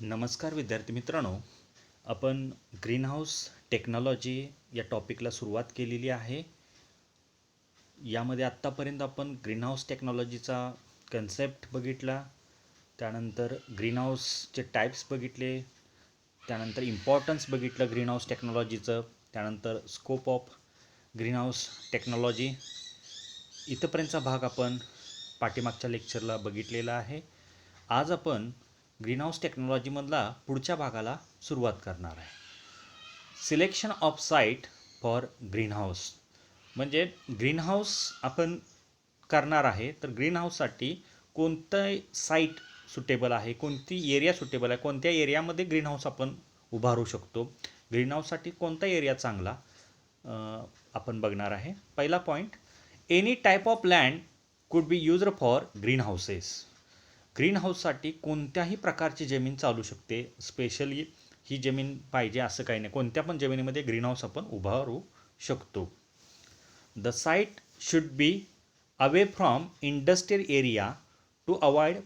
नमस्कार विद्यार्थी मित्रांनो, आपण ग्रीनहाऊस टेक्नॉलॉजी या टॉपिकला सुरुवात केलेली आहे. यामध्ये आत्तापर्यंत आपण ग्रीनहाऊस टेक्नॉलॉजीचा कन्सेप्ट बघितला, त्यानंतर ग्रीनहाऊसचे टाईप्स बघितले, त्यानंतर इम्पॉर्टन्स बघितलं ग्रीनहाऊस टेक्नॉलॉजीचं, त्यानंतर स्कोप ऑफ ग्रीनहाऊस टेक्नॉलॉजी. इथंपर्यंतचा भाग आपण पाठीमागच्या लेक्चरला बघितलेला आहे. आज आपण ग्रीनहाऊस टेक्नॉलॉजीमधला पुढच्या भागाला सुरुवात करणार आहे. Selection of site for greenhouse. म्हणजे ग्रीनहाऊस आपण करणार आहे, तर ग्रीनहाऊससाठी कोणतं साईट सुटेबल आहे, कोणती एरिया सुटेबल आहे, कोणत्या एरियामध्ये ग्रीनहाऊस आपण उभारू शकतो, ग्रीनहाऊससाठी कोणता एरिया चांगला आपण बघणार आहे. पहिला point, any type of land could be used for ग्रीनहाऊसेस. ग्रीनहाऊससाठी कोणत्याही प्रकारची जमीन चालू शकते. स्पेशली ही जमीन पाहिजे असं काही नाही, कोणत्या पण जमिनीमध्ये ग्रीनहाऊस आपण उभारू शकतो. The site should be away from industrial area to avoid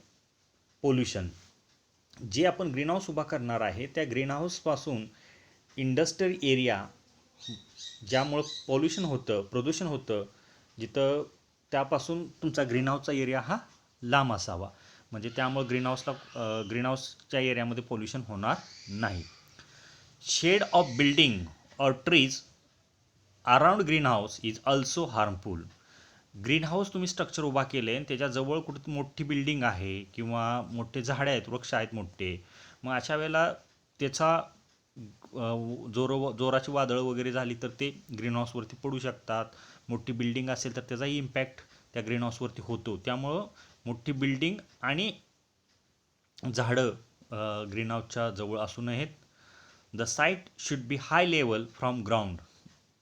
pollution. जे आपण ग्रीनहाऊस उभा करणार आहे त्या ग्रीनहाऊसपासून इंडस्ट्रियल एरिया, ज्यामुळं पोल्युशन होतं, प्रदूषण होतं, जिथं त्यापासून तुमचा ग्रीनहाऊसचा एरिया हा लांब असावा. म्हणजे त्यामुळे ग्रीनहाऊसच्या एरियामध्ये पोल्युशन होणार नाही. शेड ऑफ बिल्डिंग और trees around greenhouse is also harmful. Greenhouse तुम्ही स्ट्रक्चर उभा केले आणि त्याच्याजवळ कुठे मोठी बिल्डिंग आहे किंवा मोठे झाडे आहेत, वृक्ष आहेत मोठे, मग अशा वेळेला त्याचा जोराची वादळं वगैरे झाली तर ते ग्रीनहाऊसवरती पडू शकतात. मोठी बिल्डिंग असेल तर त्याचाही इम्पॅक्ट त्या ग्रीनहाऊसवरती होतो. त्यामुळं मोठी बिल्डिंग आणि झाडं ग्रीनहाऊसच्या जवळ असू नयेत. The site should be high level from ground.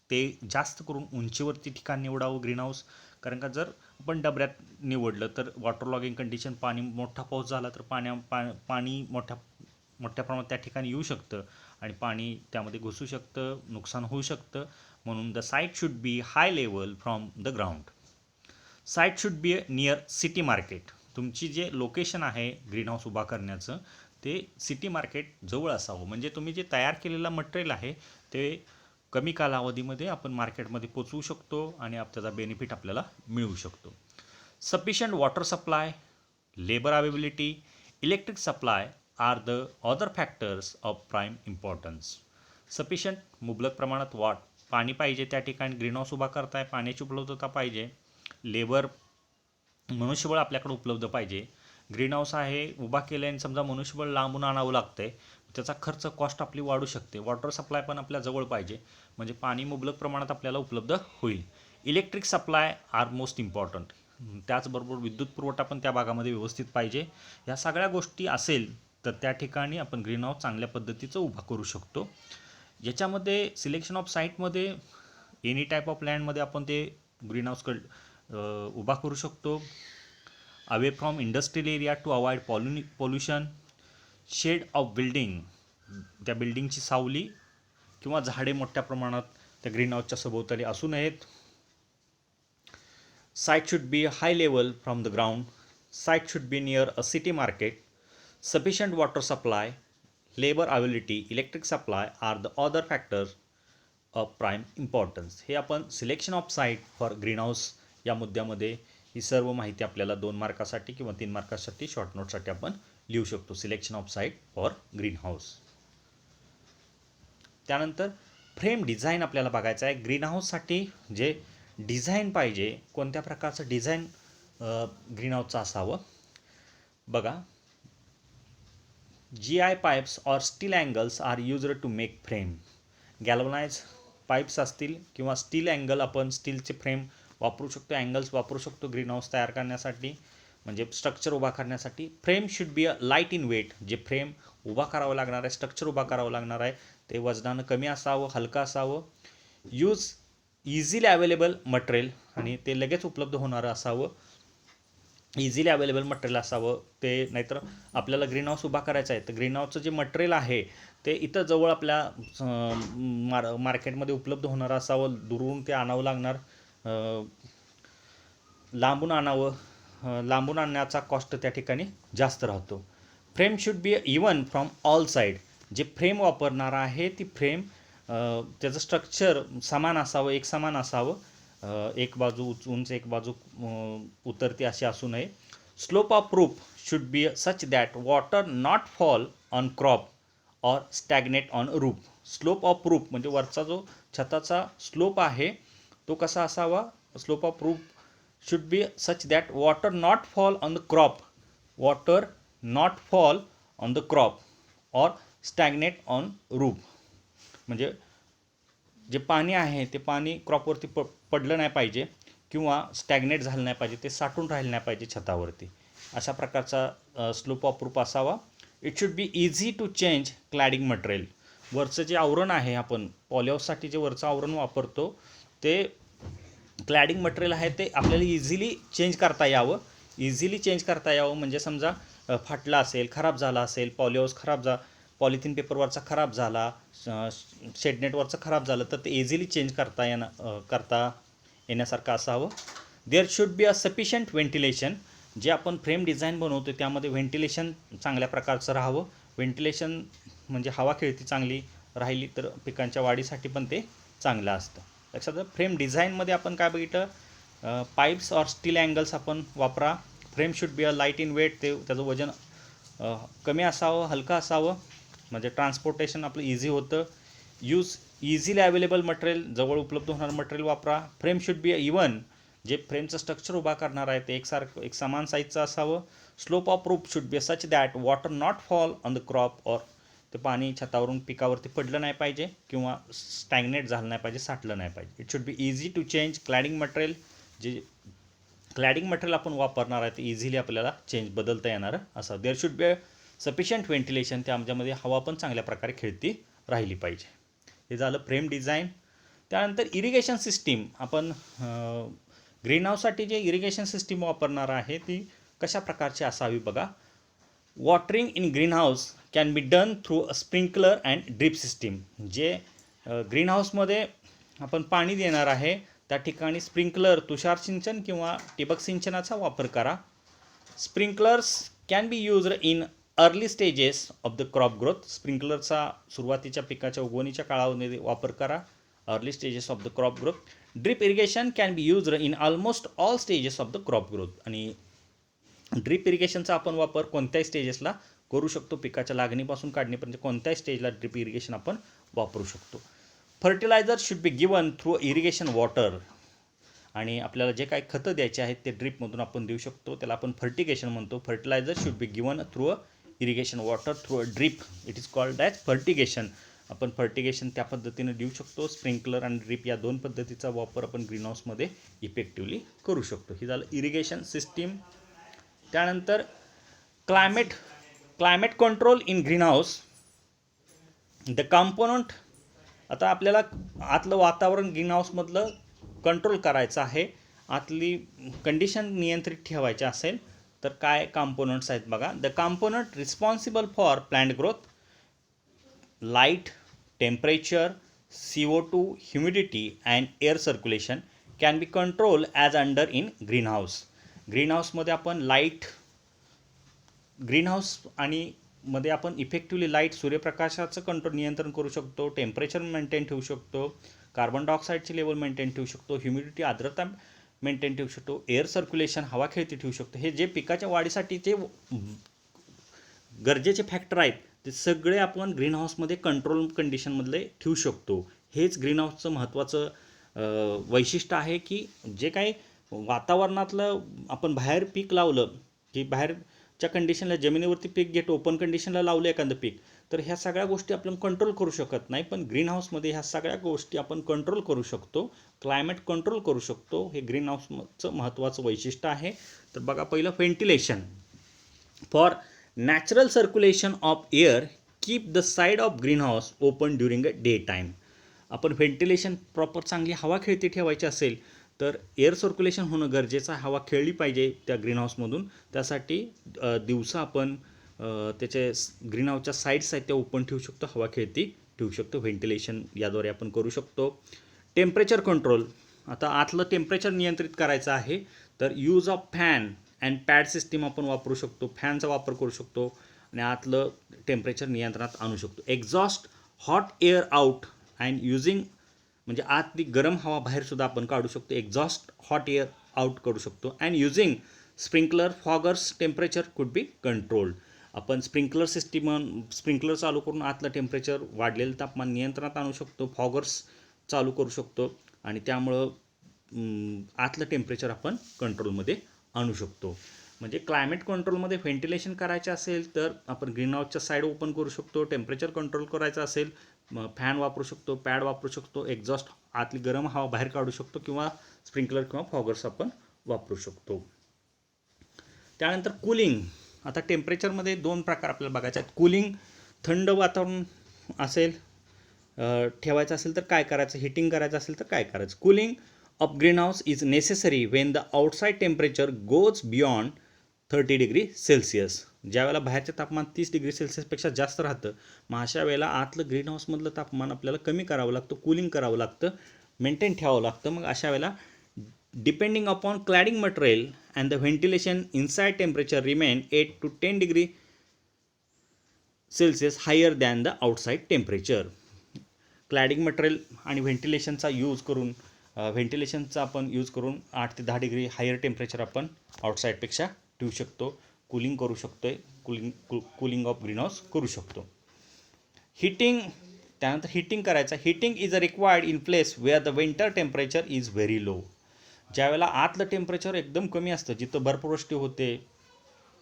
ते जास्त करून उंचीवरती ठिकाण निवडावं ग्रीनहाऊस, कारण का जर आपण डबऱ्यात निवडलं तर वॉटर लॉगिंग कंडिशन, पाणी मोठा पाऊस झाला तर पाणी मोठ्या प्रमाणात त्या ठिकाणी येऊ शकतं आणि पाणी त्यामध्ये घुसू शकतं, नुकसान होऊ शकतं. म्हणून the site should be high level from the ground. Site should be near city market. तुमची जे लोकेशन आहे ग्रीनहाऊस उभा करण्याचं ते सिटी मार्केट जवळ असावं. म्हणजे तुम्ही जे तयार केलेलं मटेरियल आहे ते कमी कालावधीमध्ये आपण मार्केटमध्ये पोचवू शकतो आणि त्याचा बेनिफिट आपल्याला मिळू शकतो. Sufficient water supply, labour availability, electric supply are the other factors of prime importance. Sufficient, मुबलक प्रमाणात पाणी पाहिजे त्या ठिकाणी. ग्रीनहाऊस उभा करताय, पाण्याची उपलब्धता पाहिजे. लेबर, मनुष्यबळ आपल्याकडे उपलब्ध पाहिजे. ग्रीनहाऊस आहे उभा केलं आणि समजा मनुष्यबळ लांबून आणावं लागतंय, त्याचा खर्च, कॉस्ट आपली वाढू शकते. वॉटर सप्लाय पण आपल्या जवळ पाहिजे, म्हणजे पाणी मुबलक प्रमाणात आपल्याला उपलब्ध होईल. Electric supply are most important. त्याचबरोबर विद्युत पुरवठा पण त्या भागामध्ये व्यवस्थित पाहिजे. या सगळ्या गोष्टी असेल तर त्या ठिकाणी आपण ग्रीनहाऊस चांगल्या पद्धतीचं उभा करू शकतो. याच्यामध्ये सिलेक्शन ऑफ साईटमध्ये एनी टाईप ऑफ लँडमध्ये आपण ते ग्रीनहाऊस उभा करू शकतो. Away from industrial area to avoid pollution. Shade of building, त्या बिल्डिंगची सावली किंवा झाडे मोठ्या प्रमाणात त्या ग्रीनहाऊसच्या सभोवताली असू नयेत. Site should be high level from the ground. Site should be near a city market. Sufficient water supply, labour availability, electric supply are the other factors of prime importance. हे आपण selection of site for greenhouse या मुद्द्यामध्ये ही सर्व माहिती आपल्याला 2 मार्कासाठी किंवा 3 मार्कासाठी short नोटसाठी आपण लिहू शकतो. Selection of site for greenhouse. त्यानंतर फ्रेम डिझाईन आपल्याला बघायचं आहे. ग्रीनहाऊससाठी जे डिझाईन पाहिजे, कोणत्या प्रकारचं डिझाईन ग्रीनहाऊसचं असावं बघा. GI pipes or steel angles are used to make frame. Galvanize pipes असतील किंवा स्टील अँगल, आपण स्टीलचे फ्रेम वापरू शकतो, अँगल्स वापरू शकतो ग्रीनहाऊस तयार करण्यासाठी, म्हणजे स्ट्रक्चर उभा करण्यासाठी. Frame should be a light in weight. जे फ्रेम उभा करावं लागणार आहे, स्ट्रक्चर उभा करावं लागणार आहे, ते वजनानं कमी असावं, हलकं असावं. यूज इझिली अवेलेबल मटेरियल, आणि ते लगेच उपलब्ध होणारं असावं. इझिली अवेलेबल मटेरियल असावं ते. नाहीतर आपल्याला ग्रीनहाऊस उभा करायचं आहे तर ग्रीनहाऊसचं जे मटेरियल आहे ते इथं जवळ आपल्या मार्केटमध्ये उपलब्ध होणारं असावं. दुरून ते आणावं लागणार, लांबून आणावं. लांबून आणण्याचा कॉस्ट त्या ठिकाणी जास्त राहतो. Frame should be even from all side. जे फ्रेम वापरणार आहे ती फ्रेम त्याचं स्ट्रक्चर समान असावं, एक समान असावं. एक बाजू उंच एक बाजू उतरती अशी असू नये. Slope of roof should be such that water not fall on crop or stagnate on roof. Slope of roof म्हणजे वरचा जो छताचा स्लोप आहे तो कसा असावा. Slope of roof should be such that water not fall on the crop, water not fall on the crop or stagnate on roof. म्हणजे जे पाणी आहे ते पाणी क्रॉपवरती पडलं नाही पाहिजे किंवा स्टॅग्नेट झालं नाही पाहिजे, ते साठून राहिलं नाही पाहिजे छतावरती. अशा प्रकारचा स्लोप ऑफ रूफ असावा. It should be easy to change cladding material. वरचं जे आवरण आहे, आपण पॉलिहाऊससाठी जे वरचं आवरण वापरतो ते क्लॅडिंग मटेरियल आहे ते आपल्याला इझिली चेंज करता यावं. इझिली चेंज करता यावं म्हणजे समजा फाटला असेल, खराब झाला असेल, पॉलिहाऊस पॉलिथिन पेपरवरचा खराब झाला, शेडनेटवरचं खराब झालं तर ते इझिली चेंज करता येण्यासारखं असावं. There should be a sufficient ventilation. जे आपण फ्रेम डिझाईन बनवतो त्यामध्ये व्हेंटिलेशन चांगल्या प्रकारचं राहावं. व्हेंटिलेशन म्हणजे हवा खेळती चांगली राहिली तर पिकांच्या वाढीसाठी पण ते चांगलं असतं. लक्षात घ्या. फ्रेम डिझाईनमध्ये आपण काय बघितलं, पाईप्स ऑर स्टील अँगल्स आपण वापरा. Frame should be a light in weight. त्याचं वजन कमी असावं, हलकं असावं म्हणजे ट्रान्सपोर्टेशन आपलं इझी होतं. Use easily available material. जवळ उपलब्ध होणारं मटेरियल वापरा. Frame should be even. जे फ्रेमचं स्ट्रक्चर उभा करणार आहे ते एक समान साईजचं असावं. Slope of roof should be such that water not fall on the crop or ते पाणी छतावरून पिकावरती पडलं नाही पाहिजे किंवा स्टॅग्नेट झालं नाही पाहिजे, साठलं नाही पाहिजे. It should be easy to change cladding material. जे क्लॅडिंग मटेरियल आपण वापरणार आहे ते इझिली आपल्याला बदलता येणार असं. There should be sufficient ventilation. त्यामध्ये हवा पण चांगल्या प्रकारे खेळती राहिली पाहिजे. हे झालं फ्रेम डिझाईन. त्यानंतर इरिगेशन सिस्टीम. आपण ग्रीनहाऊससाठी जे इरिगेशन सिस्टीम वापरणार आहे ती कशा प्रकारची असावी बघा. Watering in greenhouse can be done through a sprinkler and drip system. जे ग्रीनहाऊसमध्ये आपण पाणी देणार आहे त्या ठिकाणी स्प्रिंकलर, तुषार सिंचन किंवा ठिबक सिंचनाचा वापर करा. Sprinklers can be used in early stages of the crop growth. स्प्रिंकलरचा सुरुवातीच्या पिकाच्या उगवणीच्या काळामध्ये वापर करा, early stages of the crop growth. Drip irrigation can be used in almost all stages of the crop growth. आणि ड्रीप इरिगेशनचा आपण वापर कोणत्याही स्टेजेसला करू शकतो. पिकाच्या लागणीपासून काढणीपर्यंत कोणत्याही स्टेजला ड्रीप इरिगेशन आपण वापरू शकतो. Fertiliser should be given through irrigation water. आणि आपल्याला जे काही खतं द्यायचे आहेत ते ड्रीपमधून आपण देऊ शकतो, त्याला आपण फर्टिगेशन म्हणतो. Fertiliser should be given through a irrigation water through a drip. It is called as fertigation. आपण फर्टिगेशन त्या पद्धतीने देऊ शकतो. स्प्रिंकलर आणि ड्रीप या दोन पद्धतीचा वापर आपण ग्रीनहाऊसमध्ये इफेक्टिव्हली करू शकतो. ही झालं इरिगेशन सिस्टीम. त्यानंतर climate control in greenhouse. The component. आता आपल्याला आतलं वातावरण ग्रीनहाऊसमधलं कंट्रोल करायचं आहे, आतली कंडिशन नियंत्रित ठेवायची असेल तर काय कंपोनंट्स आहेत बघा. The component responsible for plant growth, light, temperature, CO2, humidity and air circulation can be control as under in greenhouse. ग्रीनहाऊसमध्ये आपण लाईट, ग्रीनहाऊस आणि मध्ये आपण इफेक्टिव्हली लाईट, सूर्यप्रकाशाचं नियंत्रण करू शकतो, टेम्परेचर मेंटेन ठेवू शकतो, कार्बन डायऑक्साईडची लेवल मेंटेन ठेवू शकतो, ह्युमिडिटी, आर्द्रता मेंटेन ठेवू शकतो, एअर सर्क्युलेशन, हवा खेळती ठेवू शकतो. हे जे पिकाच्या वाढीसाठी जे गरजेचे फॅक्टर आहेत ते सगळे आपण ग्रीनहाऊसमध्ये कंट्रोल कंडिशनमधले ठेवू शकतो. हेच ग्रीनहाऊसचं महत्त्वाचं वैशिष्ट्य आहे की जे काही वातावरणातलं आपण बाहेर पीक लावलं की बाहेरच्या कंडिशनला, जमिनीवरती पीक घेतो, ओपन कंडिशनला लावलं एखादं पीक, तर ह्या सगळ्या गोष्टी आपण कंट्रोल करू शकत नाही. पण ग्रीनहाऊसमध्ये ह्या सगळ्या गोष्टी आपण कंट्रोल करू शकतो, क्लायमेट कंट्रोल करू शकतो. हे ग्रीनहाऊसचं महत्त्वाचं वैशिष्ट्य आहे. तर बघा, पहिलं ventilation. For natural circulation of air keep the side of greenhouse open during a day time. आपण व्हेंटिलेशन प्रॉपर चांगली हवा खेळती ठेवायची असेल तर एअर सर्क्युलेशन होणं गरजेचं आहे. हवा खेळली पाहिजे त्या ग्रीनहाऊसमधून. त्यासाठी दिवसा आपण त्याचे ग्रीनहाऊसच्या साईड्स आहेत त्या ओपन ठेवू शकतो, हवा खेळती ठेवू शकतो. व्हेंटिलेशन याद्वारे आपण करू शकतो. Temperature control. आता आतलं टेम्परेचर नियंत्रित करायचं आहे तर use of fan and pad system आपण वापरू शकतो. फॅनचा वापर करू शकतो आणि आतलं टेम्परेचर नियंत्रणात आणू शकतो. Exhaust hot air out and using म्हणजे आतली गरम हवा बाहेरसुद्धा आपण काढू शकतो. एक्झॉस्ट हॉट एअर आउट करू शकतो. And using sprinkler foggers temperature could be controlled. आपण स्प्रिंकलर चालू करून आतलं टेम्परेचर वाढलेलं तापमान नियंत्रणात आणू शकतो. फॉगर्स चालू करू शकतो आणि त्यामुळं आतलं टेम्परेचर आपण कंट्रोलमध्ये आणू शकतो. म्हणजे क्लायमेट कंट्रोलमध्ये व्हेंटिलेशन करायचे असेल तर आपण ग्रीन हाऊसच्या साईड ओपन करू शकतो. टेम्परेचर कंट्रोल करायचं असेल फॅन वापरू शकतो, पॅड वापरू शकतो, एक्झॉस्ट आतली गरम हवा बाहेर काढू शकतो किंवा स्प्रिंकलर किंवा फॉगर्स आपण वापरू शकतो. त्यानंतर कूलिंग. आता टेम्परेचरमध्ये 2 प्रकार आपल्याला बघायचे आहेत. कूलिंग थंड वातावरण असेल ठेवायचं असेल तर काय करायचं, हिटिंग करायचं असेल तर काय करायचं. Cooling of green house is necessary Wien the outside temperature goes beyond 30 degree Celsius. ज्यावेळेला बाहेरचं तापमान 30 डिग्री सेल्सिअसपेक्षा जास्त राहतं, मग अशा वेळेला आतलं ग्रीन हाऊसमधलं तापमान आपल्याला कमी करावं लागतं, कूलिंग करावं लागतं, मेंटेन ठेवावं लागतं. मग अशा वेळेला depending upon cladding material and the ventilation inside temperature remain 8 to 10 degree Celsius higher than the outside temperature. Cladding material आणि व्हेंटिलेशनचा आपण यूज करून 8 ते 10 डिग्री हायर टेम्परेचर आपण आउटसाईडपेक्षा ठेवू शकतो. कूलिंग करू शकतो आहे. कूलिंग ऑफ ग्रीन हाऊस करू शकतो. हिटिंग. त्यानंतर हिटिंग करायचं. Heating is required in place where the winter temperature is very low. ज्यावेळेला आतलं टेम्परेचर एकदम कमी असतं, जिथं बर्फवृष्टी होते,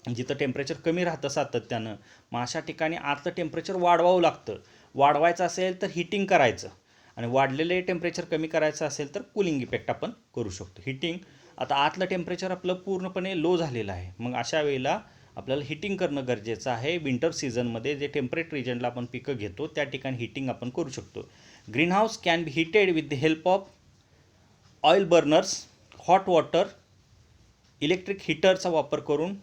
जिथं टेम्परेचर कमी राहतं सातत्यानं, मग अशा ठिकाणी आतलं टेम्परेचर वाढवावं लागतं. वाढवायचं असेल तर हिटिंग करायचं आणि वाढलेले टेम्परेचर कमी करायचं असेल तर कूलिंग इफेक्ट आपण करू शकतो. हिटिंग. आता आतलं टेम्परेचर आपलं पूर्णपणे लो झालेलं आहे, मग अशा वेळेला आपल्याला हिटिंग करणं गरजेचं आहे. विंटर सीझनमध्ये जे टेम्परेट रिजनला आपण पिकं घेतो त्या ठिकाणी हिटिंग आपण करू शकतो. Green house can be heated with the help of oil burners, hot water, electric हीटरचा वापर करून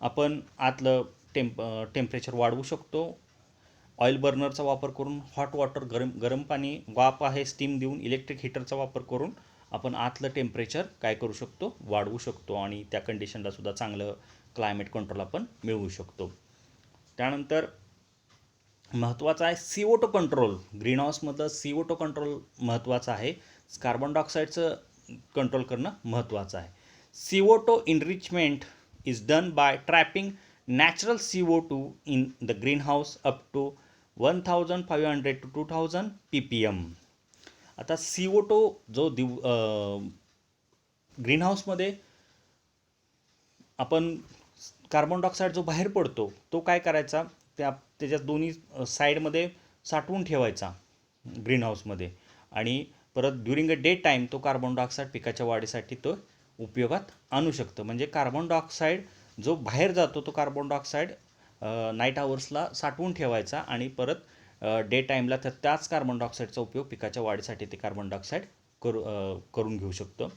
आपण आतलं टेम्परेचर वाढवू शकतो. ऑइल बर्नरचा वापर करून, हॉट वॉटर गरम पाणी वाफ आहे स्टीम देऊन, इलेक्ट्रिक हीटरचा वापर करून आपण आतलं टेम्परेचर काय करू शकतो, वाढवू शकतो आणि त्या कंडिशनला सुद्धा चांगलं क्लायमेट कंट्रोल आपण मिळवू शकतो. त्यानंतर महत्त्वाचं आहे CO2 control. Green हाऊसमधलं CO2 control महत्त्वाचं आहे. कार्बन डायऑक्साईडचं कंट्रोल करणं महत्त्वाचं आहे. CO2 enrichment is done by trapping natural CO2 in the green house up to 1500 to 2000 ppm. आता CO2 जो ग्रीन हाऊसमध्ये आपण कार्बन डायऑक्साईड जो बाहेर पडतो तो काय करायचा, त्याच्या दोन्ही साईडमध्ये साठवून ठेवायचा ग्रीन हाऊसमध्ये आणि परत ड्युरिंग अ डे टाईम तो कार्बन डायऑक्साईड पिकाच्या वाढीसाठी तो उपयोगात आणू शकतं. म्हणजे कार्बन डायऑक्साईड जो बाहेर जातो तो कार्बन डायऑक्साईड नाईट आवर्सला साठवून ठेवायचा आणि परत डे टाईमला त्याच कार्बन डायऑक्साईडचा उपयोग पिकाच्या वाढीसाठी ते कार्बन डायऑक्साईड करून घेऊ शकतो.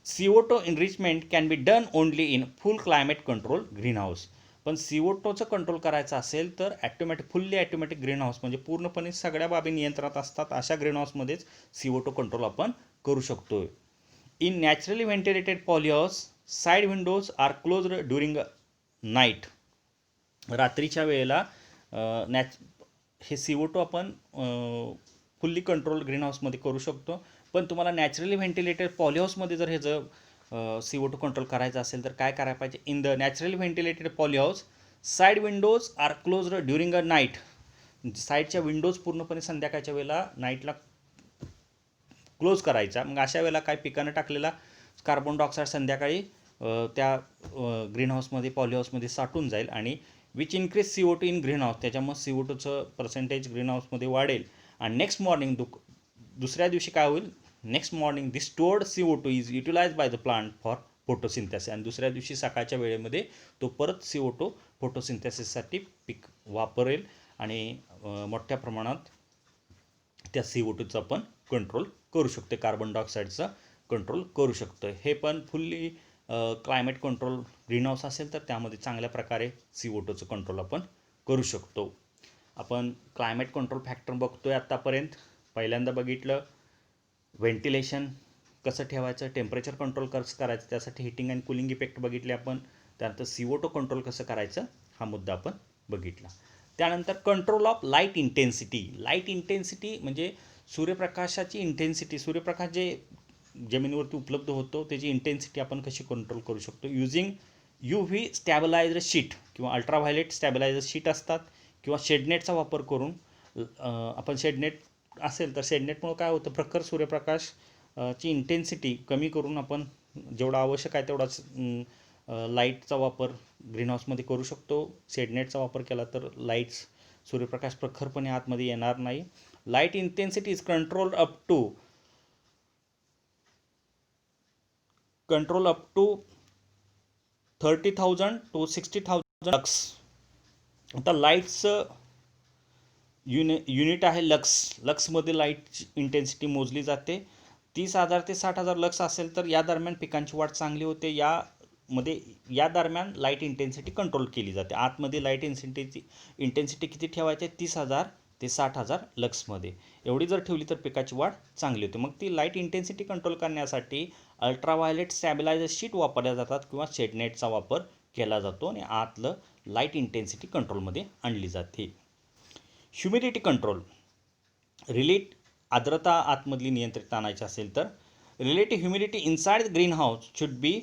CO2 enrichment can be done only in full climate control green house. पण CO2चं कंट्रोल करायचं असेल तर फुल्ली ॲटोमॅटिक ग्रीन हाऊस म्हणजे पूर्णपणे सगळ्या बाबी नियंत्रणात असतात अशा ग्रीन हाऊसमध्येच CO2 कंट्रोल आपण करू शकतो. In naturally ventilated polyhouse side windows are closed during night. रात्रीच्या वेळेला हे CO2 आपण फुल्ली कंट्रोल ग्रीन हाऊसमध्ये करू शकतो. पण तुम्हाला नॅचरली व्हेंटिलेटेड पॉलीहाऊसमध्ये जर हे CO2 कंट्रोल करायचं असेल तर काय करायला पाहिजे. In the naturally ventilated polyhouse side windows are closed during a night. साईडच्या विंडोज पूर्णपणे संध्याकाळच्या वेळेला नाईटला क्लोज करायचा. मग अशा वेळेला काय पिकानं टाकलेला कार्बन डायऑक्साईड संध्याकाळी त्या ग्रीन हाऊसमध्ये पॉलीहाऊसमध्ये साठून जाईल आणि which increase CO2 in green house. त्याच्यामुळे CO2चं पर्सेंटेज ग्रीन हाऊसमध्ये वाढेल आणि नेक्स्ट मॉर्निंग दुसऱ्या दिवशी काय होईल, next morning this stored CO2 is utilise by the plant for photosynthesis. आणि दुसऱ्या दिवशी सकाळच्या वेळेमध्ये तो परत CO2 फोटोसिंथेसिससाठी पीक वापरेल आणि मोठ्या प्रमाणात त्या CO2चं आपण कंट्रोल करू शकतो, कार्बन डायऑक्साईडचा कंट्रोल करू शकतो. हे पण fully climate control green house असेल तर त्यामध्ये चांगल्या प्रकारे CO2चं कंट्रोल आपण करू शकतो. आपण क्लायमेट कंट्रोल फॅक्टर बघतोय आत्तापर्यंत. पहिल्यांदा बघितलं व्हेंटिलेशन कसं ठेवायचं, टेम्परेचर कंट्रोल कसं करायचं, त्यासाठी हिटिंग अँड कूलिंग इफेक्ट बघितले आपण. त्यानंतर CO2 कंट्रोल कसं करायचं हा मुद्दा आपण बघितला. त्यानंतर control of light intensity. Light intensity म्हणजे सूर्यप्रकाशाची इंटेन्सिटी, सूर्यप्रकाश जे जमिनीवरती उपलब्ध होतो त्याची इंटेन्सिटी आपण कशी कंट्रोल करू शकतो युजिंग UV स्टॅबिलायझर शीट किंवा अल्ट्राव्हायलेट स्टॅबिलायझर शीट असतात किंवा शेडनेटचा वापर करून आपण शेडनेट असेल तर शेडनेटमुळे काय होतं, प्रखर सूर्यप्रकाश ची इंटेन्सिटी कमी करून आपण जेवढा आवश्यक आहे तेवढाच लाईटचा वापर ग्रीनहाऊसमध्ये करू शकतो. शेडनेटचा वापर केला तर लाईट्स सूर्यप्रकाश प्रखरपणे आतमध्ये येणार नाही. Light intensity is control up to 30,000 to 60,000 lux. आता लाईटचं युनिट आहे लक्स. लक्समध्ये लाईट इंटेन्सिटी मोजली जाते. 30,000 ते 60,000 लक्स असेल तर या दरम्यान पिकांची वाढ चांगली होते. या दरम्यान लाईट इंटेन्सिटी कंट्रोल केली जाते. आतमध्ये लाईट इंटेन्सिटी किती ठेवायची, 30,000 ते 60,000 लक्समध्ये. एवढी जर ठेवली तर पिकाची वाढ चांगली होते. मग ती लाईट इंटेन्सिटी कंट्रोल करण्यासाठी अल्ट्राव्हायलेट स्टॅबिलायझर शीट वापरल्या जातात किंवा शेडनेटचा वापर केला जातो आणि आतलं लाईट इंटेन्सिटी कंट्रोलमध्ये आणली जाते. Humidity control. आर्द्रता आतमधली नियंत्रित आणायची असेल तर relative humidity inside the green house should be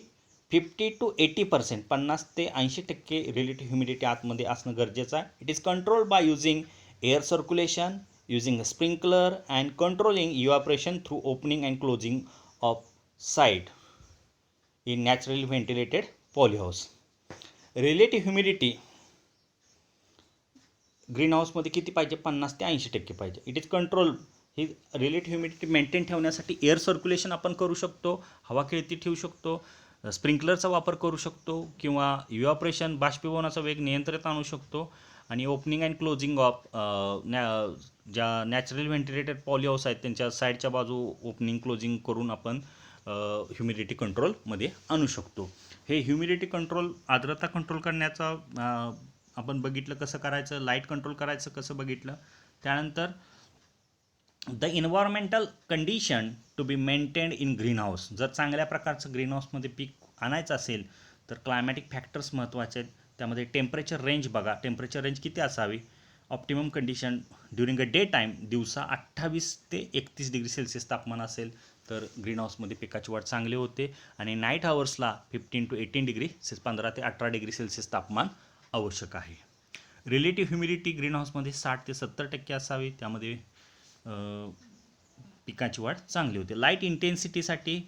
50 to 80%. 50 ते 80% रिलेटिव्ह ह्युमिडिटी आतमध्ये असणं गरजेचं आहे. It is controlled by using air circulation, using sprinkler and controlling evaporation through opening and closing of site in naturally ventilated polyhouse. Relative humidity green हाऊसमध्ये किती पाहिजे, 50 ते 80% पाहिजे. It is control. He relative humidity maintain ठेवण्यासाठी air circulation आपण करू शकतो, हवा खेळती ठेवू शकतो, स्प्रिंकलरचा वापर करू शकतो किंवा इव्हॅपोरेशन बाष्पीभवनाचा वेग नियंत्रित आणू शकतो आणि ओपनिंग अँड क्लोजिंग ऑफ ज्या नॅचरल व्हेंटिलेटेड पॉलीहाऊस आहेत त्यांच्या साईडच्या बाजू ओपनिंग क्लोजिंग करून आपण ह्युमिडिटी कंट्रोलमध्ये आणू शकतो. हे ह्युमिडिटी कंट्रोल, आर्द्रता कंट्रोल करण्याचा आपण बघितलं कसं करायचं, लाईट कंट्रोल करायचं कसं बघितलं. त्यानंतर the environmental condition to be maintained in green house. जर चांगल्या प्रकारचं ग्रीन हाऊसमध्ये पीक आणायचं असेल तर क्लायमॅटिक फॅक्टर्स महत्त्वाचे आहेत. त्यामध्ये टेम्परेचर रेंज बघा, टेम्परेचर रेंज किती असावी. Optimum condition during a day time, दिवसा 28 ते 31 डिग्री सेल्सिअस तापमान असेल तर ग्रीन हाऊसमध्ये पिकाची वाढ चांगली होते आणि नाईट आवर्सला 15 to 18 डिग्री 15 ते 18 डिग्री सेल्सिअस तापमान आवश्यक आहे. रिलेटिव्ह ह्युमिडिटी ग्रीन हाऊसमध्ये 60 ते 70% असावी, त्यामध्ये पिकाची वाढ चांगली होते. लाईट इंटेन्सिटीसाठी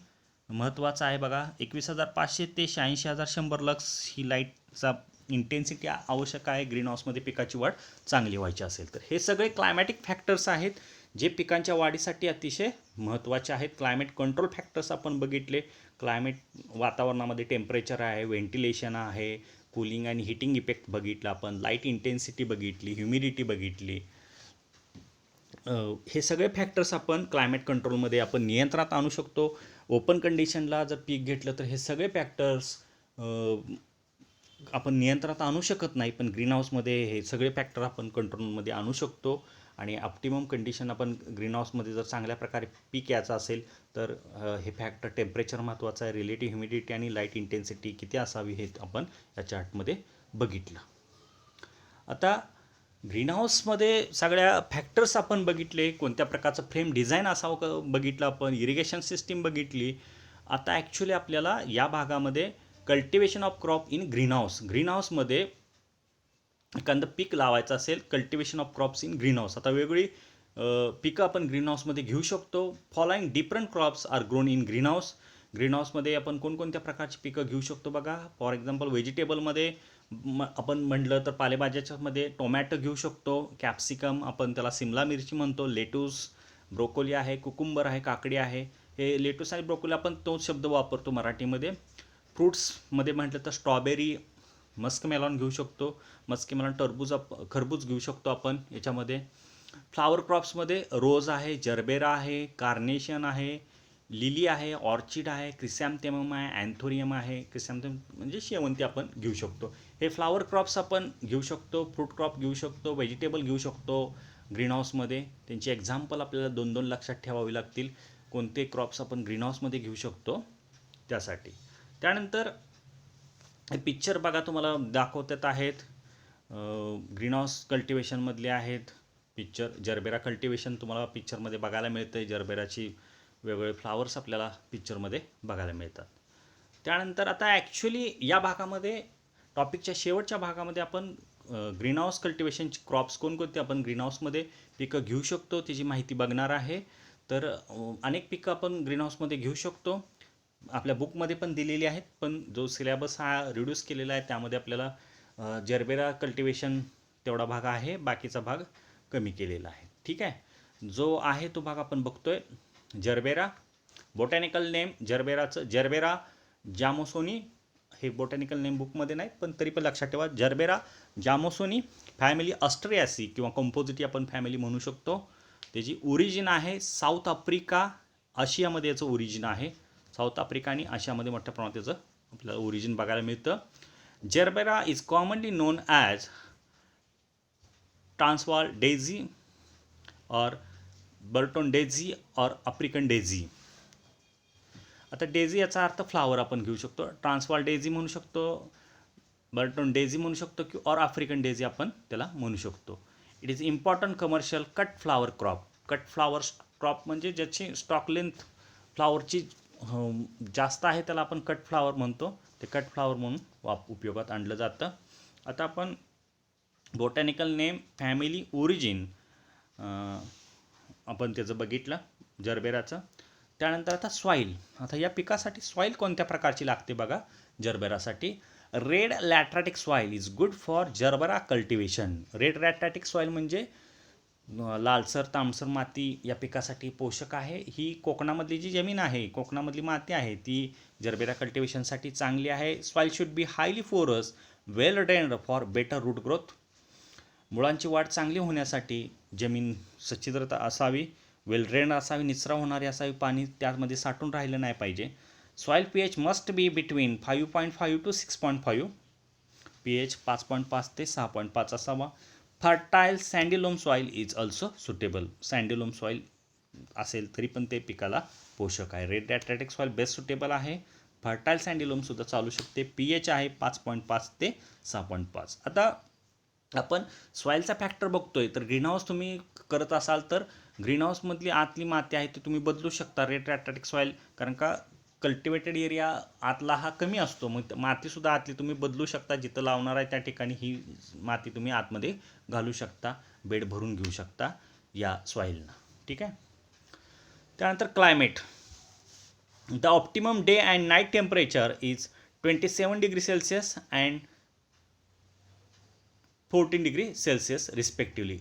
महत्त्वाचं आहे बघा, 21,500 ते 86,100 लक्स ही लाईटचा इंटेन्सिटी आवश्यक आहे ग्रीन हाऊसमध्ये पिकाची वाढ चांगली व्हायची असेल तर. हे सगळे क्लायमॅटिक फॅक्टर्स आहेत जे पिकांच्या वाढीसाठी अतिशय महत्त्वाचे आहेत. क्लायमेट कंट्रोल फॅक्टर्स आपण बघितले. क्लायमेट वातावरणामध्ये टेम्परेचर आहे, व्हेंटिलेशन आहे, कूलिंग आणि हिटिंग इफेक्ट बघितला आपण, लाईट इंटेन्सिटी बघितली, ह्युमिडिटी बघितली. हे सगळे फॅक्टर्स आपण क्लायमेट कंट्रोलमध्ये आपण नियंत्रणात आणू शकतो. ओपन कंडिशनला जर पीक घेतलं तर हे सगळे फॅक्टर्स आपण नियंत्रणात आणू शकत नाही, पण ग्रीन हाऊसमध्ये हे सगळे फॅक्टर आपण कंट्रोलमध्ये आणू शकतो आणि ऑप्टिमम कंडिशन आपण ग्रीन हाऊसमध्ये जर चांगल्या प्रकारे पीक यायचं असेल तर हे फॅक्टर टेम्परेचर महत्त्वाचं आहे, रिलेटिव्ह ह्युमिडिटी आणि लाईट इंटेन्सिटी किती असावी हे आपण या चार्टमध्ये बघितलं. आता ग्रीन हाऊसमध्ये सगळ्या फॅक्टर्स आपण बघितले, कोणत्या प्रकारचं फ्रेम डिझाईन असावं बघितलं आपण, इरिगेशन सिस्टीम बघितली. आता ॲक्च्युली आपल्याला या भागामध्ये cultivation of crop in green house, green हाऊसमध्ये एखादं पीक लावायचं असेल, cultivation of crops in green house. आता वेगवेगळी पिकं आपण ग्रीन हाऊसमध्ये घेऊ शकतो. Following different crops are grown in green house. Green हाऊसमध्ये आपण कोणकोणत्या प्रकारची पिकं घेऊ शकतो बघा. फॉर एक्झाम्पल व्हेजिटेबलमध्ये आपण म्हटलं तर पालेभाज्याच्यामध्ये टोमॅटो घेऊ शकतो, कॅप्सिकम आपण त्याला सिमला मिरची म्हणतो, लेटूस, ब्रोकोली आहे, कुकुंबर आहे, काकडी आहे. हे लेटूस आणि ब्रोकोली आपण तोच शब्द वापरतो मराठीमध्ये. फ्रूट्समध्ये म्हटलं तर स्ट्रॉबेरी, मस्कमेलॉन घेऊ शकतो, मस्कमेलॉन खरबूज घेऊ शकतो आपण याच्यामध्ये. फ्लावर क्रॉप्समध्ये रोज आहे, जरबेरा आहे, कार्नेशन आहे, लिली आहे, ऑर्चिड आहे, क्रिसॅन्थेमम आहे, अँथोरियम आहे. क्रिसॅन्थेमम म्हणजे शेवंती आपण घेऊ शकतो. हे फ्लावर क्रॉप्स आपण घेऊ शकतो, फ्रूट क्रॉप घेऊ शकतो, व्हेजिटेबल घेऊ शकतो ग्रीन हाऊसमध्ये. त्यांची एक्झाम्पल आपल्याला 2-2 लक्षात ठेवावी लागतील, कोणते क्रॉप्स आपण ग्रीन हाऊसमध्ये घेऊ शकतो त्यासाठी. त्यानंतर पिक्चर बघा तुम्हाला दाखवतात आहेत. ग्रीन हाऊस कल्टिवेशनमधले आहेत पिक्चर. जरबेरा कल्टिवेशन तुम्हाला पिक्चरमध्ये बघायला मिळतं आहे. जरबेराची वेगवेगळे फ्लावर्स आपल्याला पिक्चरमध्ये बघायला मिळतात. त्यानंतर आता ॲक्च्युली या भागामध्ये टॉपिकच्या शेवटच्या भागामध्ये आपण ग्रीन हाऊस कल्टिवेशनची क्रॉप्स कोणकोणते आपण ग्रीन हाऊसमध्ये पिकं घेऊ शकतो त्याची माहिती बघणार आहे. तर अनेक पिकं आपण ग्रीन हाऊसमध्ये घेऊ शकतो. आपल्या बुकमध्ये पण दिलेली आहेत, पण जो सिलेबस हा रिड्यूस केलेला आहे त्यामध्ये आपल्याला जरबेरा कल्टिवेशन तेवढा भाग आहे, बाकीचा भाग कमी केलेला आहे. ठीक आहे, जो आहे तो भाग आपण बघतोय. जरबेरा बोटॅनिकल नेम जरबेराचं जरबेरा जामोसोनी, हे बोटॅनिकल नेम बुकमध्ये नाहीत पण तरी पण लक्षात ठेवा. जरबेरा जामोसोनी फॅमिली ऑस्ट्रेयासी किंवा कंपोजिटी आपण फॅमिली म्हणू शकतो. त्याची ओरिजिन आहे साऊथ आफ्रिका, आशियामध्ये याचं ओरिजिन आहे. साऊथ आफ्रिका आणि आशियामध्ये मोठ्या प्रमाणात त्याचं आपल्याला ओरिजिन बघायला मिळतं. Gerbera is commonly non as Transvaal Daisy और बर्टोन डेझी और आफ्रिकन डेझी. आता डेझी याचा अर्थ फ्लावर आपण घेऊ शकतो. ट्रान्सवाल डेझी म्हणू शकतो, बर्टोन डेझी म्हणू शकतो की और आफ्रिकन डेझी आपण त्याला म्हणू शकतो. It is important commercial cut flower crop. Cut flower crop म्हणजे ज्याची स्टॉक लेंथ फ्लावरची जास्त आहे त्याला आपण कट फ्लावर म्हणतो. ते कट फ्लावर म्हणून उपयोगात आणलं जातं. आता आपण बोटॅनिकल नेम फॅमिली ओरिजिन आपण त्याचं बघितलं जरबेराचं. त्यानंतर आता सॉईल. आता या पिकासाठी सॉईल कोणत्या प्रकारची लागते बघा. जरबेरासाठी red lateritic soil is good for gerbera cultivation. Red lateritic soil म्हणजे लालसर तांबसर माती या पिकासाठी पोषक आहे. ही कोकणामधली जी जमीन आहे, कोकणामधली माती आहे ती जरबेरा कल्टिवेशनसाठी चांगली आहे. Soil should be highly porous, well drained for better root growth. मुळांची वाढ चांगली होण्यासाठी जमीन सच्छिद्रता असावी, वेल ड्रेन्ड असावी, निचरा होणारी असावी, पाणी त्यामध्ये साठून राहिलं नाही पाहिजे. Soil pH must be between 5.5 to 6.5. pH 5.5 ते 6.5 असावा. Fertile sandy loam soil is also suitable. Sandy loam soil असेल तरी पण ते पिकाला पोषक आहे. Red lateritic soil best suitable आहे. फर्टाईल सँडी-लोम सुद्धा चालू शकते. pH आहे 5.5 ते 6.5. आता आपण सॉईलचा फॅक्टर बघतोय. तर ग्रीनहाऊस तुम्ही करत असाल तर ग्रीनहाऊसमधली आतली माती आहे ती तुम्ही बदलू शकता रेड लॅट्रॅटिक सॉईल, कारण का कल्टिवेटेड एरिया आतला हा कमी असतो. मग मातीसुद्धा आतली तुम्ही बदलू शकता. जिथं लावणार आहे त्या ठिकाणी ही माती तुम्ही आतमध्ये घालू शकता, बेड भरून घेऊ शकता या सॉईलनं. ठीक आहे. त्यानंतर climate. The optimum day and night temperature is 27 degree Celsius and 14 degree Celsius respectively.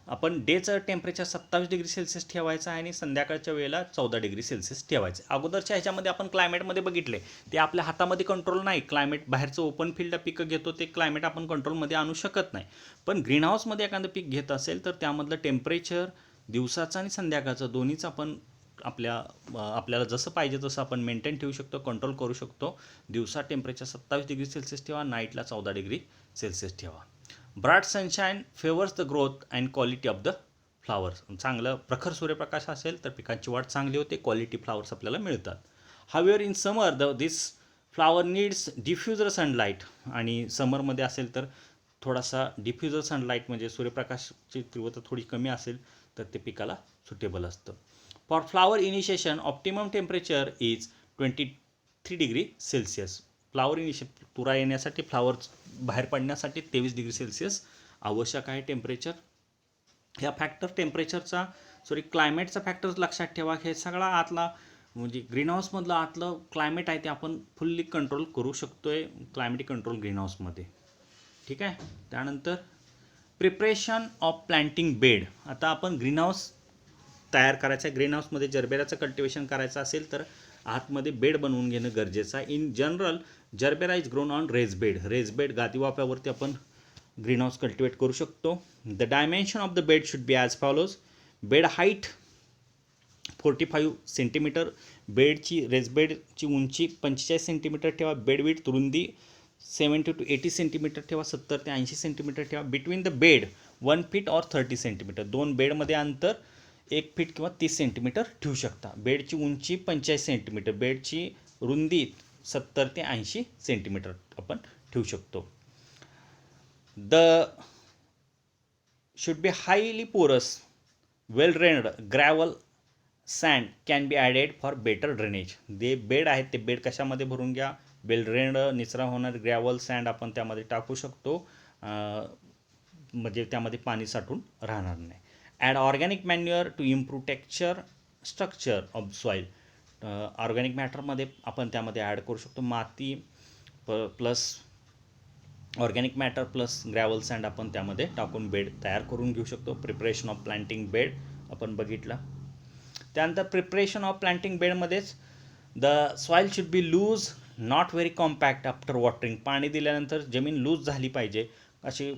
आपण डेचं टेम्परेचर 27 डिग्री सेल्सिअस ठेवायचं आहे आणि संध्याकाळच्या वेळेला 14 डिग्री सेल्सिअस ठेवायचं. अगोदरच्या ह्याच्यामध्ये आपण क्लायमेटमध्ये बघितले ते आपल्या हातामध्ये कंट्रोल नाही. क्लायमेट बाहेरचं ओपन फील्ड पिकं घेतो ते क्लायमेट आपण कंट्रोलमध्ये आणू शकत नाही. पण ग्रीनहाऊसमध्ये एखादं पीक घेत असेल तर त्यामधलं टेम्परेचर दिवसाचं आणि संध्याकाळचं दोन्हीच आपण आपल्याला जसं पाहिजे तसं आपण मेंटेन ठेवू शकतो, कंट्रोल करू शकतो. दिवसा टेम्परेचर 27 डिग्री सेल्सिअस ठेवा, नाईटला 14 डिग्री सेल्सिअस ठेवा. Bright sunshine favours the growth and quality of the flowers. चांगलं प्रखर सूर्यप्रकाश असेल तर पिकांची वाढ चांगली होते, क्वालिटी फ्लावर्स आपल्याला मिळतात. However in summer this flower needs diffuser sunlight. आणि समरमध्ये असेल तर थोडासा डिफ्युजर सनलाईट म्हणजे सूर्यप्रकाशाची तीव्रता थोडी कमी असेल तर ते पिकाला सुटेबल असतं. For flower initiation optimum temperature is 23 degree Celsius. Flower तुरा येण्यासाठी फ्लावर बाहेर पडण्यासाठी 23 डिग्री सेल्सिअस आवश्यक आहे टेम्परेचर. ह्या फॅक्टर टेम्परेचरचा क्लायमेटचा फॅक्टर लक्षात ठेवा. हे सगळा आतला म्हणजे ग्रीनहाऊसमधलं आतलं क्लायमेट आहे ते आपण फुल्ली कंट्रोल करू शकतोय क्लायमेटिक कंट्रोल ग्रीनहाऊसमध्ये. ठीक आहे. त्यानंतर प्रिपरेशन ऑफ प्लांटिंग बेड. आता आपण ग्रीनहाऊस तयार करायचं आहे. ग्रीनहाऊसमध्ये जरबेराचं कल्टिवेशन करायचं असेल तर आतमध्ये बेड बनवून घेणं गरजेचं आहे. In general gerbera is grown on raise bed. Raise bed गादी वाफ्यावरती आपण ग्रीनहाऊस कल्टिवेट करू शकतो. The dimension of the bed should be as follows. Bed height 45 centimetre. Raise बेडची उंची 45 सेंटीमीटर ठेवा. बेड विड्थ रुंदी 70 to 80 सेंटीमीटर ठेवा, 70 ते 80 सेंटीमीटर ठेवा. बिटवीन द बेड 1 फीट और 30 सेंटीमीटर. दोन बेडमध्ये अंतर 1 फीट किंवा 30 सेंटीमीटर ठेवू शकता. बेडची उंची 45 सेंटीमीटर, बेडची रुंदी 70 ते 80 सेंटीमीटर आपण ठेवू शकतो. The should be highly porous, well drained gravel sand can be added for better drainage. जे बेड आहेत ते बेड कशामध्ये भरून घ्या, वेल ड्रेन्ड निचरा होणार ग्रॅव्हल सँड आपण त्यामध्ये टाकू शकतो, म्हणजे त्यामध्ये पाणी साठून राहणार नाही. Add organic manure to improve texture structure of soil. Organic मॅटरमध्ये आपण त्यामध्ये ॲड करू शकतो माती plus organic matter plus gravel sand आपण त्यामध्ये टाकून बेड तयार करून घेऊ शकतो. प्रिपरेशन ऑफ प्लांटिंग बेड आपण बघितलं. त्यानंतर प्रिपरेशन ऑफ प्लांटिंग बेडमध्येच the soil should be loose not very compact after watering. पाणी दिल्यानंतर जमीन लूज झाली पाहिजे, अशी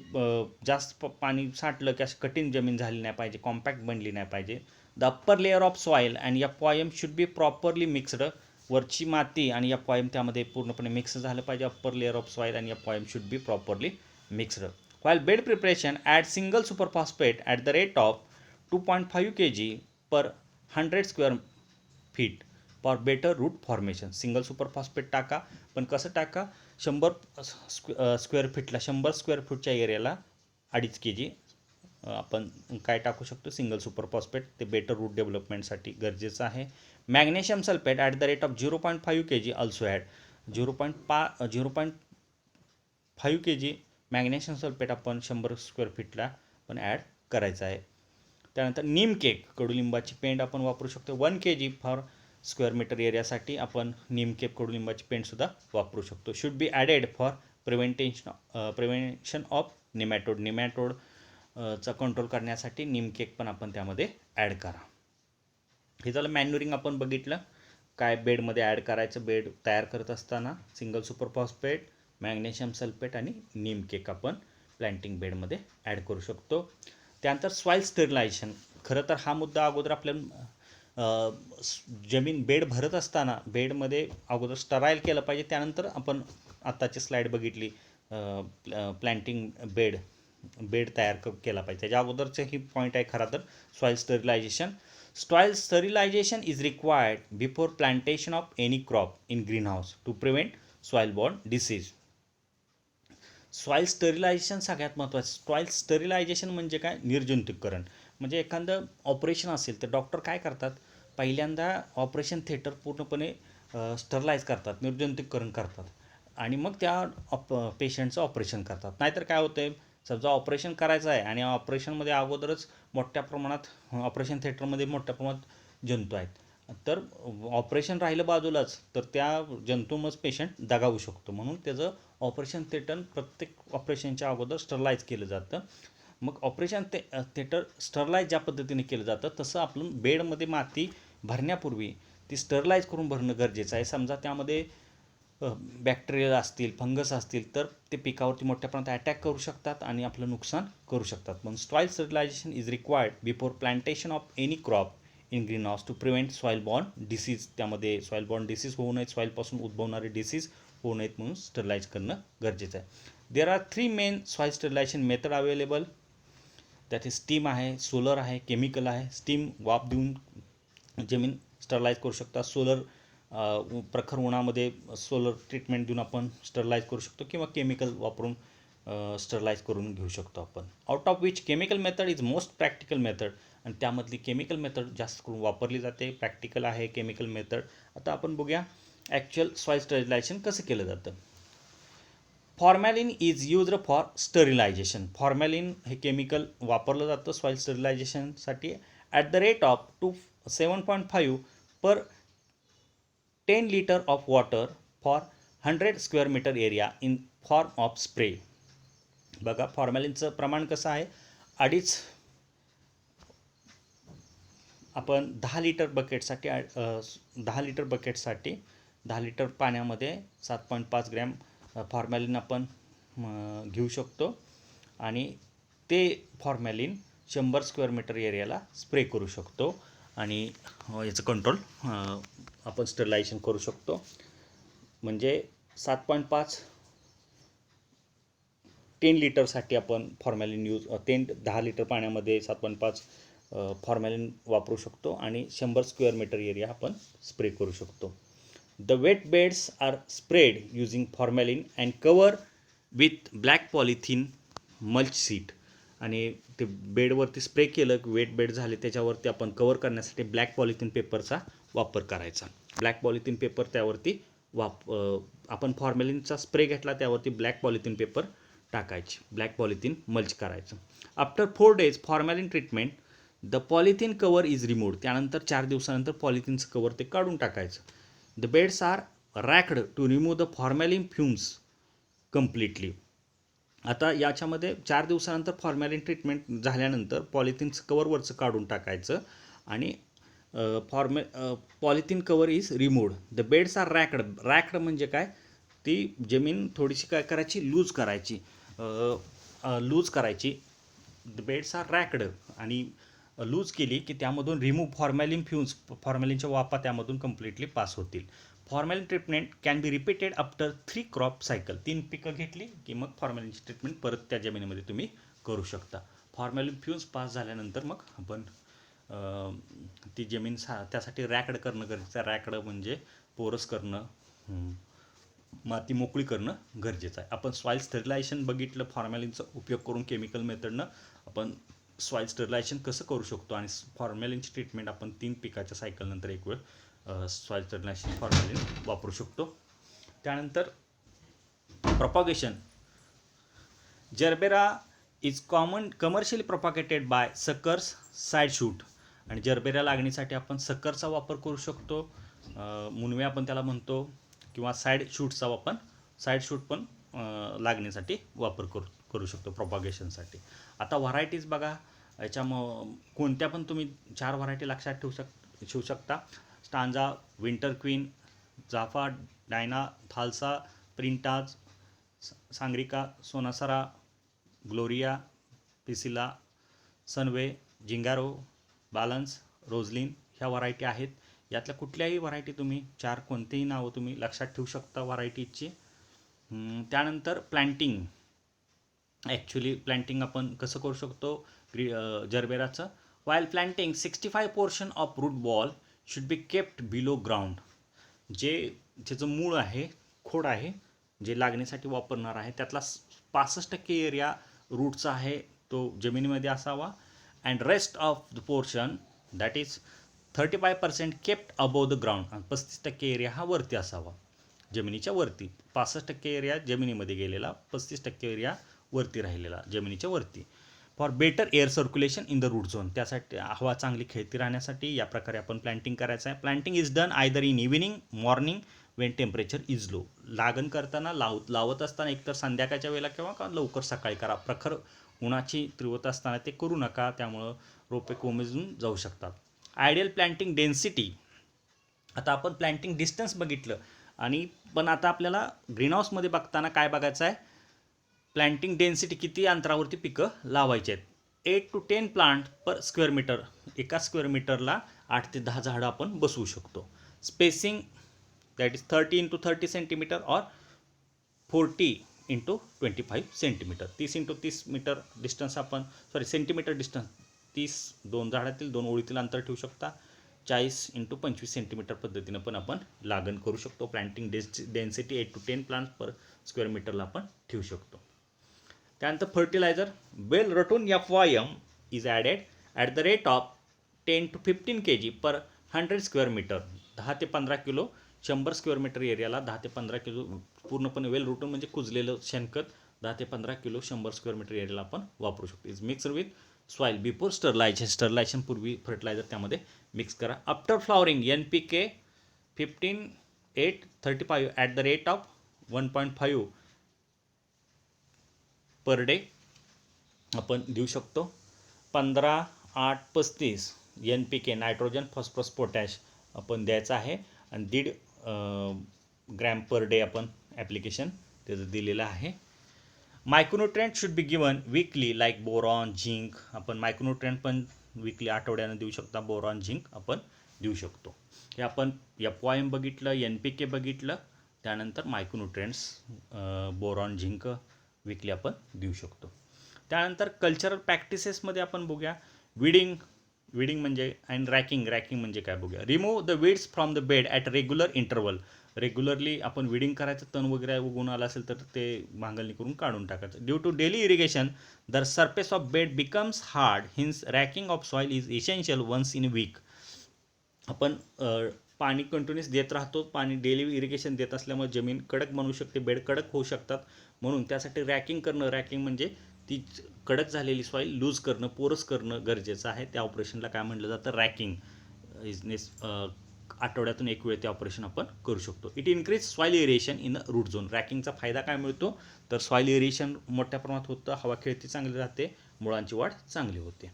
जास्त पाणी साठलं की अशी कठीण जमीन झाली नाही पाहिजे, कॉम्पॅक्ट बनली नाही पाहिजे. The upper layer of soil and या पॉयम शुड बी प्रॉपरली मिक्स्ड. वरची माती आणि या पॉयम त्यामध्ये पूर्णपणे मिक्स झालं पाहिजे. अप्पर लेअर ऑफ सॉईल आणि या पॉयम should be properly mixed. While bed preparation add single super phosphate at the rate of 2.5 kg per 100 square feet for better root formation. Single super phosphate टाका, पण कसं टाका, 100 square फीटला 100 square फूटच्या एरियाला 2.5 kg आपण काय टाकू शकतो, सिंगल सुपर फॉस्फेट. ते बेटर रूट डेव्हलपमेंटसाठी गरजेचं आहे. Magnesium sulphate at the rate of 0.5 kg also add. 0.5 kg magnesium sulphate आपण 100 स्क्वेअर फीटला पण ॲड करायचं आहे. त्यानंतर नीम केक, कडुलिंबाची पेंड आपण वापरू शकतो. 1 kg फॉर स्क्वेअर मीटर एरियासाठी आपण नीम केक कडुलिंबाची पेंडसुद्धा वापरू शकतो. Should be added for prevention of nematode चा कंट्रोल करण्यासाठी नीम केक पण आपण त्यामध्ये ॲड करा. हे झालं मॅन्युरिंग आपण बघितलं, काय बेडमध्ये ॲड करायचं. बेड तयार करत असताना single super phosphate, magnesium sulphate आणि नीम केक आपण प्लांटिंग बेडमध्ये ॲड करू शकतो. त्यानंतर सॉईल स्टरिलायझेशन. खरं तर हा मुद्दा अगोदर आपल्याला जमीन बेड भरत असताना बेडमध्ये अगोदर स्टराईल केलं पाहिजे. त्यानंतर आपण आत्ताची स्लाईड बघितली, प्लांटिंग बेड तयार केला पाहिजे. त्याच्या अगोदरचं ही पॉईंट आहे खरं तर soil sterilization. Soil sterilization is required before plantation of any crop in green house to prevent soil borne disease. Soil sterilization सगळ्यात महत्त्वाचं. सॉईल स्टरिलायझेशन म्हणजे काय, निर्जंतुकीकरण. म्हणजे एखादं ऑपरेशन असेल तर डॉक्टर काय करतात, पहिल्यांदा ऑपरेशन थिएटर पूर्णपणे स्टरलाइज करतात, निर्जंतुकीकरण करतात आणि मग त्या पेशंटचं ऑपरेशन करतात. नाहीतर काय होतं आहे, समजा ऑपरेशन करायचं आहे आणि ऑपरेशनमध्ये अगोदरच मोठ्या प्रमाणात ऑपरेशन थिएटरमध्ये मोठ्या प्रमाणात जंतू आहेत, तर ऑपरेशन राहिलं बाजूलाच तर त्या जंतूमुळेच पेशंट दगावू शकतो. म्हणून त्याचं ऑपरेशन थिएटर प्रत्येक ऑपरेशनच्या अगोदर स्टरलाइज केलं जातं. मग ऑपरेशन थिएटर स्टरलाइज ज्या पद्धतीने केलं जातं तसं आपण बेडमध्ये माती भरण्यापूर्वी ती स्टरलाइज करून भरणं गरजेचं आहे. समजा त्यामध्ये बॅक्टेरिया असतील, फंगस असतील तर ते पिकावरती मोठ्या प्रमाणात अटॅक करू शकतात आणि आपलं नुकसान करू शकतात. म्हणून soil sterilization is required before plantation of any crop in green house to prevent soil borne disease. त्यामध्ये सॉईल बॉर्न डिसीज होऊ नयेत, सॉईलपासून उद्भवणारे डिसीज होऊ नयेत, म्हणून स्टरिलाइज करणं गरजेचं आहे. There are 3 main soil sterilization method available. त्यात स्टीम आहे, सोलर आहे, केमिकल आहे. स्टीम वाफ देऊन जमीन स्टरलाइज करू शकता. सोलर प्रखर उन्हामध्ये सोलर ट्रीटमेंट देऊन आपण स्टरलाइज करू शकतो किंवा केमिकल वापरून स्टरलाइज करून घेऊ शकतो आपण. Out of which chemical method is most practical method. आणि त्यामधली केमिकल मेथड जास्त करून वापरली जाते. प्रॅक्टिकल आहे केमिकल मेथड. आता आपण बघूया ॲक्च्युअल सॉईल स्टरिलायझेशन कसं केलं जातं. Formalin is used for sterilization. Formalin हे केमिकल वापरलं जातं सॉईल स्टरिलायझेशनसाठी at the rate of 7.5 per 10 liter of water for 100 square metre area in form of spray. बघा फॉर्मॅलिनचं प्रमाण कसं आहे, 2.5 आपण 10 लिटर बकेटसाठी 10 लिटर पाण्यामध्ये 7.5 ग्रॅम फॉर्मॅलिन आपण घेऊ शकतो आणि ते फॉर्मॅलिन 100 स्क्वेअर मीटर एरियाला स्प्रे करू शकतो आणि याचं कंट्रोल आपण स्टरिलायझेशन करू शकतो. म्हणजे 7.5 10 लिटरसाठी आपण फॉर्मॅलिन 10 लिटर पाण्यामध्ये 7.5 फॉर्मॅलिन वापरू शकतो आणि 100 स्क्वेअर मीटर एरिया आपण स्प्रे करू शकतो. The wet beds are spread using formalin and cover with black polythene mulch sheet, आणि ते बेडवरती स्प्रे केलं, वेट बेड झाले त्याच्यावरती आपण कवर करण्यासाठी ब्लॅक पॉलिथिन पेपरचा वापर करायचा. ब्लॅक पॉलिथिन पेपर त्यावरती आपण फॉर्मॅलिनचा स्प्रे घेतला, त्यावरती ब्लॅक पॉलिथिन पेपर टाकायचे, ब्लॅक पॉलिथिन मल्च करायचं. After 4 days formalin treatment the polythene cover is removed. त्यानंतर 4 दिवसानंतर पॉलिथिनचं कवर ते काढून टाकायचं. The beds are raked to remove the formalin fumes completely. आता याच्यामध्ये 4 दिवसानंतर फॉर्मॅलिन ट्रीटमेंट झाल्यानंतर पॉलिथिनचं कवरवरचं काढून टाकायचं आणि polythene cover is removed. The beds are raked. Raked म्हणजे काय, ती जमीन थोडीशी काय करायची, लूज करायची. द बेड्स आर रॅक्ड आणि लूज केली की त्यामधून रिमूव्ह फॉर्मॅलिन फ्युम्स, फॉर्मॅलिनच्या वाफा त्यामधून कम्प्लिटली पास होतील. Formalin treatment can be repeated after 3 crop cycle. 3 पिकं घेतली की मग फॉर्मॅलिनची ट्रीटमेंट परत त्या जमिनीमध्ये तुम्ही करू शकता. फॉर्मॅलिन फ्युम्स पास झाल्यानंतर मग आपण ती जमीन त्यासाठी रॅक्ड करणं गरजेचं आहे. रॅक्ड म्हणजे पोरस करणं, माती मोकळी करणं गरजेचं आहे. आपण सॉईल स्टरिलायझेशन बघितलं, फॉर्मॅलिनचा उपयोग करून केमिकल मेथडनं आपण सॉईल स्टरिलायझेशन कसं करू शकतो, आणि फॉर्मॅलिनची ट्रीटमेंट आपण 3 पिकाच्या सायकलनंतर एक वेळ सॉईल स्टरिलायझेशन फॉर्मॅलिन वापरू शकतो. त्यानंतर propagation. Gerbera is commercially propagated by suckers side shoot. आणि जर्बेरा लागणीसाठी आपण सकरचा वापर करू शकतो, मुनवे आपण त्याला म्हणतो, किंवा साईड शूट पण लागणीसाठी वापर करू शकतो प्रॉपगेशनसाठी. आता व्हरायटीज बघा, याच्या कोणत्या पण तुम्ही 4 व्हरायटी लक्षात ठेवू शकता. Stanza, winter queen, जाफा, Diana, थालसा, प्रिंटाज, सांग्रिका, सोनासरा, Gloria, पिसिला, सनवे, जिंगारो, बालन्स, Roslin ह्या व्हरायटी आहेत. यातल्या कुठल्याही व्हरायटी तुम्ही 4 कोणतेही नावं तुम्ही लक्षात ठेवू शकता व्हरायटीची. त्यानंतर प्लॅन्टिंग. ॲक्च्युली प्लॅन्टिंग आपण कसं करू शकतो जर्बेराचं. While planting 65% of root ball should be kept below ground. जे त्याचं मूळ आहे, खोड आहे, जे लागण्यासाठी वापरणार आहे, त्यातला 65% एरिया रूटचा आहे तो जमिनीमध्ये असावा. And rest of the portion that is 35% kept above the ground. आणि 35% एरिया हा वरती असावा, जमिनीच्या वरती. 65% एरिया जमिनीमध्ये गेलेला, 35% एरिया वरती राहिलेला, जमिनीच्या वरती. For better air circulation in the root zone. त्यासाठी हवा चांगली खेळती राहण्यासाठी या प्रकारे आपण प्लॅन्टिंग करायचं आहे. Planting is done either in evening, morning Wien temperature is low. लागण करताना लावत असताना एकतर संध्याकाळच्या वेळेला किंवा लवकर सकाळी करा. प्रखर उन्हाची तीव्रता असताना ते करू नका, त्यामुळं रोपे कोमेजून जाऊ शकतात. Ideal planting density. आता आपण प्लॅन्टिंग डिस्टन्स बघितलं, पण आता आपल्याला ग्रीनहाऊसमध्ये बघताना काय बघायचं आहे, प्लॅन्टिंग डेन्सिटी किती अंतरावरती पिकं लावायची आहेत. 8 to 10 plant per square metre. एका स्क्वेअर मीटरला 8 ते 10 झाडं आपण बसवू शकतो. Spacing that is 30 into 30 centimetre और 40 into 25 centimetre. 30 into 30 metre distance centimetre distance 30 2 झाडातील 2 ओळीतील अंतर ठेवू शकता. 40 into 25 सेंटीमीटर पद्धतीनं पण आपण लागण करू शकतो. Planting density 8 to 10 plant per square मीटरला आपण ठेवू शकतो. त्यानंतर fertiliser. Well rotten FYM is added at the rate of 10 to 15 kg per 100 square metre. 10 ते 15 किलो 100 स्क्वेअर मीटर एरियाला 10 ते 15 किलो पूर्णपणे वेल रुटून म्हणजे कुजलेलं शेणखत 10 ते 15 किलो 100 स्क्वेअर मीटर एरियाला आपण वापरू शकतो. Is mixed with soil before sterilisation पूर्वी फर्टिलायझर त्यामध्ये मिक्स करा. After flowering NPK 15-8-35 at the rate of 1.5 per day आपण देऊ शकतो. 15-8-35 NPK नायट्रोजन, फॉस्फरस, पोटॅश आपण द्यायचं आहे, आणि 1.5 ग्रॅम पर डे आपण ॲप्लिकेशन त्याचं दिलेलं आहे. Micronutrient should be given weekly like boron, zinc. आपण मायक्रोन्युट्रिएंट पण वीकली आठवड्यानं देऊ शकता. बोरॉन, झिंक आपण देऊ शकतो. हे आपण FYM बघितलं, NPK बघितलं, त्यानंतर मायक्रोन्युट्रिएंट्स बोरॉन, झिंक वीकली आपण देऊ शकतो. त्यानंतर कल्चरल प्रॅक्टिसेसमध्ये आपण बघूया. विडिंग म्हणजे अँड रॅकिंग म्हणजे काय बघूया. Remove the weeds from the bed at regular interval. Regularly आपण विडिंग करायचं, तण वगैरे उगवून आलं असेल तर ते भांगलणी करून काढून टाकायचं. Due to daily irrigation the surface of bed becomes hard, hence raking of soil is essential once in week. आपण पाणी कंटिन्यूस देत राहतो, पाणी डेली इरिगेशन देत असल्यामुळे जमीन कडक बनवू शकते, बेड कडक होऊ शकतात. म्हणून त्यासाठी रॅकिंग करणं, रॅकिंग म्हणजे ती कडक झालेली सॉईल लूज करणं, पोरस करणं गरजेचं आहे. त्या ऑपरेशनला काय म्हटलं जातं? रॅकिंग. इजनेस आठवड्यातून एक वेळ ते ऑपरेशन आपण करू शकतो. It increase soil aeration in root zone. रॅकिंगचा फायदा काय मिळतो? तर सॉईल एरिएशन मोठ्या प्रमाणात होतं, हवा खेळती चांगली राहते, मुळांची वाढ चांगली होते.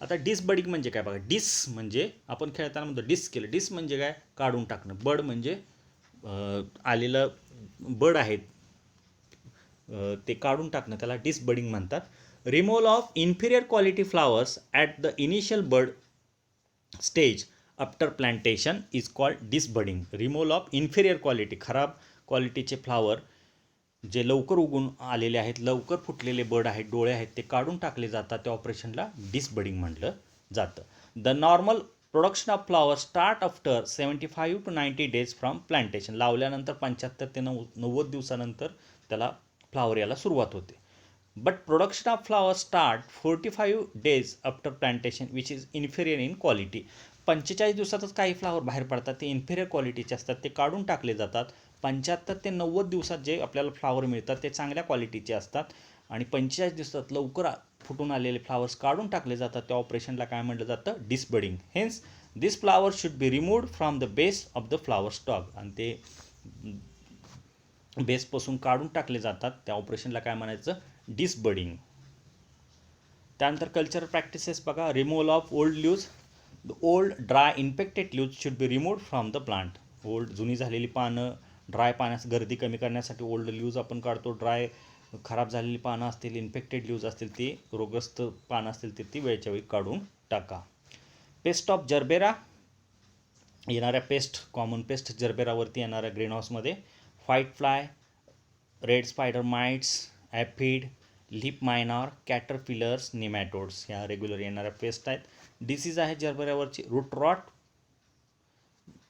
आता डिसबडिंग म्हणजे काय बघा. डिस म्हणजे आपण खेळताना म्हणतो डिस केलं. डिस म्हणजे काय? काढून टाकणं. बड म्हणजे आलेलं बड आहेत ते काढून टाकणं, त्याला डिसबडिंग म्हणतात. Removal of inferior quality flowers at the initial bud stage after plantation is called disbudding. Removal of inferior quality, खराब क्वालिटीचे फ्लावर जे लवकर उगून आलेले आहेत, लवकर फुटलेले बड आहेत, डोळे आहेत, ते काढून टाकले जातात. त्या ऑपरेशनला डिसबडिंग म्हटलं जातं. The normal production of flower start after 75 to 90 days from plantation. लावल्यानंतर 75 ते 90 दिवसानंतर त्याला फ्लावर यायला सुरुवात होते. But production of flower start 45 days after plantation which is inferior in quality. 45 दिवसातच काही फ्लावर बाहेर पडतात, ते इन्फिरियर क्वालिटीचे असतात, ते काढून टाकले जातात. 75 ते 90 दिवसात जे आपल्याला फ्लावर मिळतात ते चांगल्या क्वालिटीचे असतात. आणि 45 दिवसात लवकर फुटून आलेले फ्लावर्स काढून टाकले जातात. त्या ऑपरेशनला काय म्हटलं जातं? Disbudding. Hence this flower should be removed from the base of the flower stalk. आणि ते बेसपासून काढून टाकले जातात. त्या ऑपरेशनला काय म्हणायचं? डिसबडिंग. त्यानंतर कल्चरल प्रॅक्टिसेस बघा. Removal of old leaves. The old dry infected leaves should be removed from the plant. Old जुनी झालेली पानं, ड्राय पाण्यास गर्दी कमी करण्यासाठी ओल्ड लीव्ज आपण काढतो. ड्राय खराब झालेली पानं असतील, इन्फेक्टेड लीव्ज असतील, ती रोगग्रस्त पानं असतील ती वेळच्या वेळी काढून टाका. Pest of gerbera. येणाऱ्या पेस्ट, कॉमन पेस्ट जर्बेरावरती येणाऱ्या ग्रीनहाऊसमध्ये white fly, red spider mites, aphid, leaf miner, caterpillars, nematodes ह्या रेग्युलर येणाऱ्या पेस्ट आहेत. डिसीज आहे जर्बेरावरची. रूट रॉट,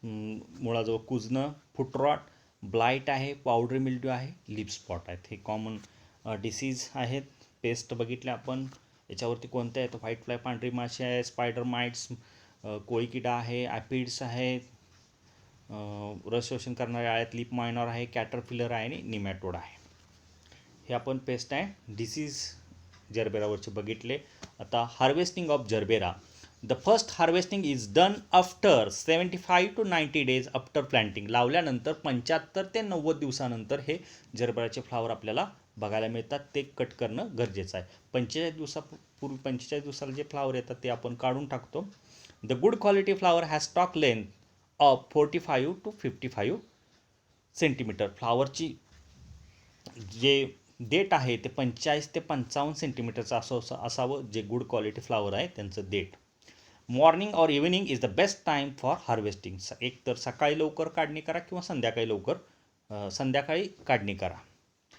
मुळाजवळ कुजणं, फूट रॉट, ब्लाईट आहे, पावडरी मिल्ड्यू आहे, लिप स्पॉट आहेत. हे कॉमन डिसीज आहेत. पेस्ट बघितल्या आपण. याच्यावरती कोणत्या आहेत? व्हाईट फ्लाय पांढरी माशी आहे, स्पायडर माइट्स कोळीकिडा आहे, ॲपिड्स आहेत, रस शोषण करणारे आहेत, लिप मायनॉर आहे, कॅटरपिलर आहे आणि निमॅटोड आहे. हे आपण पेस्ट आहे डिसीज जर्बेरावरचे बघितले. आता harvesting of gerbera. The first harvesting is done after 75 to 90 days after planting. लावल्यानंतर 75 ते 90 दिवसानंतर हे जर्बेराचे फ्लावर आपल्याला बघायला मिळतात. ते कट करणं गरजेचं आहे. 45 दिवसाला जे फ्लावर येतात ते आपण काढून टाकतो. The good quality flower has stalk length of 45 to 55 centimetre. फ्लावरची जे देठ आहे ते 45 ते 55 सेंटीमीटरचं असावं जे गुड क्वालिटी फ्लावर आहे त्यांचं देठ. मॉर्निंग और evening is the best time for harvesting. एक तर सकाळी लवकर काढणी करा किंवा संध्याकाळी काढणी करा.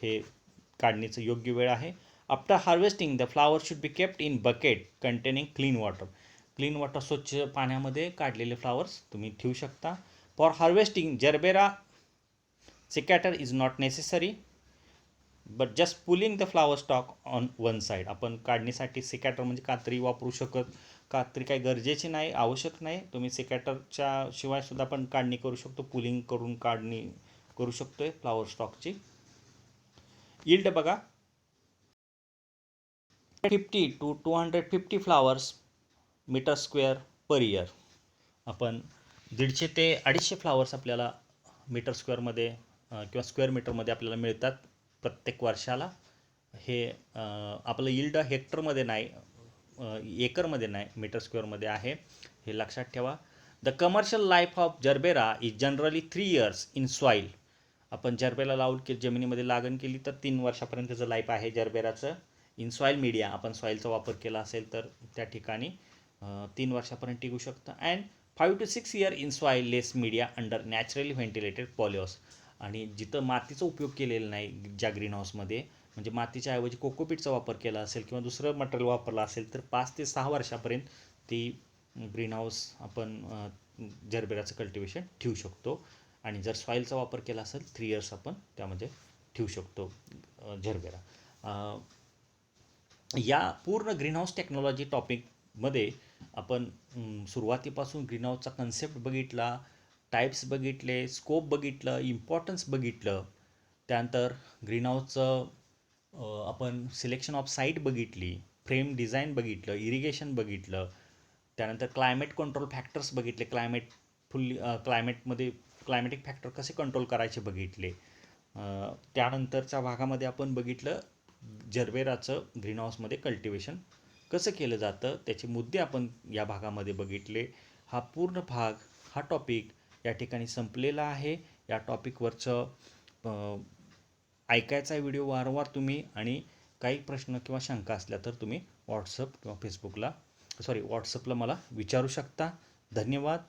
हे काढणीचं योग्य वेळ आहे. After harvesting the flower should be kept in bucket containing clean water. Clean water, स्वच्छ पाण्यामध्ये काढलेले फ्लावर्स तुम्ही ठेवू शकता. For harvesting gerbera secateur is not necessary but just pulling the flower stalk on one side. आपण काढणीसाठी सिकॅटर म्हणजे कात्री वापरू शकत. कात्री काही गरजेची नाही, आवश्यक नाही. तुम्ही सिकॅटरच्या शिवाय सुद्धा आपण काढणी करू शकतो. पुलिंग करून काढणी करू शकतोय फ्लावर स्टॉकची. यील्ड बघा. 50 to 250 flowers metre square per year. आपण 150 ते 250 फ्लावर्स आपल्याला मीटर स्क्वेअरमध्ये किंवा स्क्वेअर मीटरमध्ये आपल्याला मिळतात प्रत्येक वर्षाला. हे आपलं यील्ड हेक्टरमध्ये नाही, एकरमध्ये नाही, मीटर स्क्वेअरमध्ये आहे. हे लक्षात ठेवा. The commercial life of gerbera is generally 3 years in soil. आपण जर्बेरा लावून जमिनीमध्ये लागण केली तर 3 वर्षापर्यंतचं लाईफ आहे जर्बेराचं. इन सॉईल मीडिया, आपण सॉईलचा वापर केला असेल तर त्या ठिकाणी 3 वर्षापर्यंत टिकू शकतं. And 5 to 6 years in soil less media under naturally ventilated polyhouse. आणि जिथं मातीचा उपयोग केलेला नाही ज्या ग्रीनहाऊसमध्ये, म्हणजे मातीच्या ऐवजी कोकोपीटचा वापर केला असेल किंवा दुसरं मटेरियल वापरलं असेल तर 5 ते 6 वर्षापर्यंत ती ग्रीनहाऊस आपण जर्बेराचं कल्टिवेशन ठेवू शकतो. आणि जर सॉईलचा वापर केला असेल 3 इयर्स आपण त्यामध्ये ठेवू शकतो झरबेरा. या पूर्ण ग्रीनहाऊस टेक्नॉलॉजी टॉपिकमध्ये आपण सुरुवातीपासून ग्रीनहाऊसचा कन्सेप्ट बघितला, टाईप्स बघितले, स्कोप बघितलं, इम्पॉर्टन्स बघितलं. त्यानंतर ग्रीनहाऊसचं आपण सिलेक्शन ऑफ साईट बघितली, फ्रेम डिझाईन बघितलं, इरिगेशन बघितलं. त्यानंतर क्लायमेट कंट्रोल फॅक्टर्स बघितले, क्लायमेटमध्ये क्लायमेटिक फॅक्टर कसे कंट्रोल करायचे बघितले. त्यानंतरच्या भागामध्ये आपण बघितलं जरबेराचं ग्रीनहाऊसमध्ये कल्टिवेशन कसं केलं जातं, त्याचे मुद्दे आपण या भागामध्ये बघितले. हा पूर्ण भाग, हा टॉपिक या ठिकाणी संपलेला आहे. या टॉपिकवरचं ऐकायचा व्हिडिओ वारंवार तुम्ही, आणि काही प्रश्न किंवा शंका असल्या तर तुम्ही व्हॉट्सअपला मला विचारू शकता. धन्यवाद.